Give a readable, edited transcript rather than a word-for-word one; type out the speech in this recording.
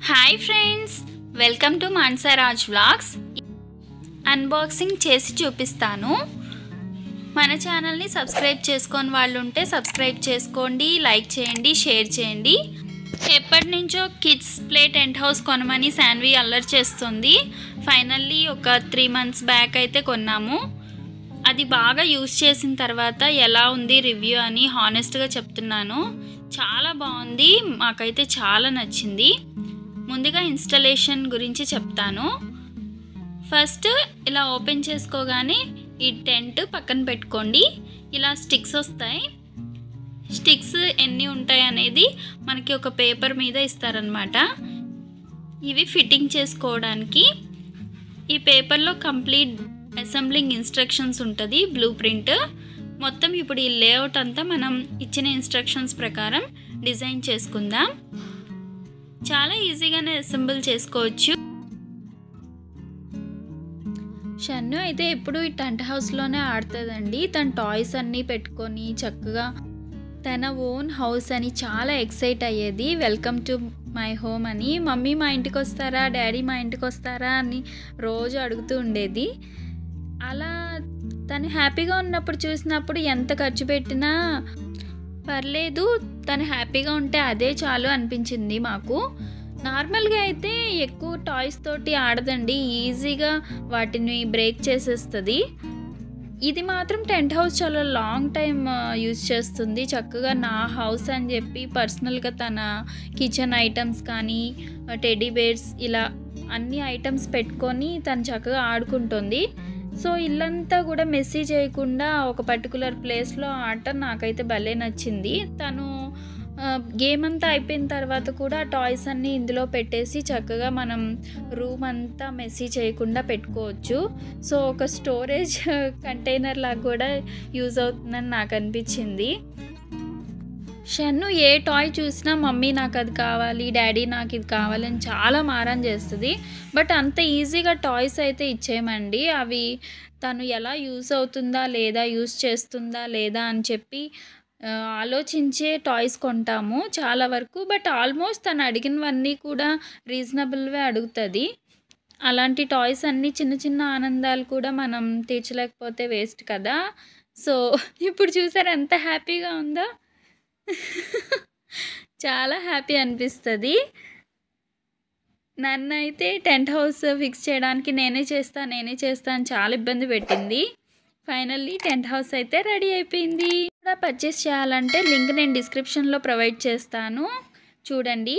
Hi friends, welcome to Mansaraj vlogs. Unboxing చేసి చూపిస్తాను. మన ఛానల్ని సబ్స్క్రైబ్ చేసుకొని వాళ్ళు ఉంటే సబ్స్క్రైబ్ చేసుకోండి, లైక్ చేయండి, షేర్ చేయండి. ఎప్పటి నుంచో కిడ్స్ ప్లే టెంట్ హౌస్ కొనమని శాన్వి అల్లరి చేస్తుంది. ఫైనల్లీ ఒక 3 months బ్యాక్ అయితే కొన్నాము. అది బాగా యూజ్ చేసిన తర్వాత ఎలా ఉంది రివ్యూ అని హానెస్ట్గా చెప్తున్నాను. చాలా బాగుంది, మాకైతే చాలా నచ్చింది. ముందుగా ఇన్స్టాలేషన్ గురించి చెప్తాను. ఫస్ట్ ఇలా ఓపెన్ చేసుకోగానే ఈ టెంట్ పక్కన పెట్టుకోండి. ఇలా స్టిక్స్ వస్తాయి. స్టిక్స్ ఎన్ని ఉంటాయి అనేది మనకి ఒక పేపర్ మీద ఇస్తారనమాట. ఇవి ఫిట్టింగ్ చేసుకోవడానికి. ఈ పేపర్లో కంప్లీట్ అసెంబ్లింగ్ ఇన్స్ట్రక్షన్స్ ఉంటుంది, బ్లూ ప్రింట్ మొత్తం. ఇప్పుడు ఈ లేఅవుట్ అంతా మనం ఇచ్చిన ఇన్స్ట్రక్షన్స్ ప్రకారం డిజైన్ చేసుకుందాం. చాలా ఈజీగానే అసెంబుల్ చేసుకోవచ్చు. షన్ను అయితే ఎప్పుడు ఈ టెంట్ హౌస్లోనే ఆడుతుందండి. తన టాయ్స్ అన్నీ పెట్టుకొని చక్కగా తన ఓన్ హౌస్ అని చాలా ఎక్సైట్ అయ్యేది. వెల్కమ్ టు మై హోమ్ అని. మమ్మీ మా ఇంటికి వస్తారా, డాడీ మా ఇంటికి వస్తారా అని రోజు అడుగుతూ ఉండేది. అలా తను హ్యాపీగా ఉన్నప్పుడు చూసినప్పుడు ఎంత ఖర్చు పెట్టినా పర్లేదు, తను హ్యాపీగా ఉంటే అదే చాలు అనిపించింది మాకు. నార్మల్గా అయితే ఎక్కువ టాయ్స్ తోటి ఆడదండి, ఈజీగా వాటిని బ్రేక్ చేసేస్తుంది. ఇది మాత్రం టెంట్ హౌస్ చాలా లాంగ్ టైం యూజ్ చేస్తుంది. చక్కగా నా హౌస్ అని చెప్పి పర్సనల్గా తన కిచెన్ ఐటమ్స్ కానీ టెడ్డీ బేర్స్ ఇలా అన్ని ఐటమ్స్ పెట్టుకొని తను చక్కగా ఆడుకుంటుంది. సో ఇల్లంతా కూడా మెస్సీ చేయకుండా ఒక పర్టికులర్ ప్లేస్లో ఆడటం నాకైతే భలే నచ్చింది. తను గేమ్ అంతా అయిపోయిన తర్వాత కూడా టాయ్స్ అన్నీ ఇందులో పెట్టేసి చక్కగా మనం రూమ్ అంతా మెస్సీ చేయకుండా పెట్టుకోవచ్చు. సో ఒక స్టోరేజ్ కంటైనర్ లాగా కూడా యూజ్ అవుతుందని నాకు అనిపించింది. షన్ను ఏ టాయ్ చూసినా మమ్మీ నాకు అది కావాలి, డాడీ నాకు ఇది కావాలని చాలా మారం చేస్తుంది. బట్ అంత ఈజీగా టాయ్స్ అయితే ఇచ్చేయమండి. అవి తను ఎలా యూజ్ అవుతుందా లేదా, యూజ్ చేస్తుందా లేదా అని చెప్పి ఆలోచించే టాయ్స్ కొంటాము చాలా వరకు. బట్ ఆల్మోస్ట్ తను అడిగినవన్నీ కూడా రీజనబుల్వే అడుగుతుంది. అలాంటి టాయ్స్ అన్నీ చిన్న చిన్న ఆనందాలు కూడా మనం తీర్చలేకపోతే వేస్ట్ కదా. సో ఇప్పుడు చూసారు ఎంత హ్యాపీగా ఉందో. చాలా హ్యాపీ అనిపిస్తుంది. నన్ను అయితే టెంట్ హౌస్ ఫిక్స్ చేయడానికి నేనే చేస్తా అని చాలా ఇబ్బంది పెట్టింది. ఫైనల్లీ టెంట్ హౌస్ అయితే రెడీ అయిపోయింది. కూడా పర్చేస్ చేయాలంటే లింక్ నేను డిస్క్రిప్షన్లో ప్రొవైడ్ చేస్తాను, చూడండి.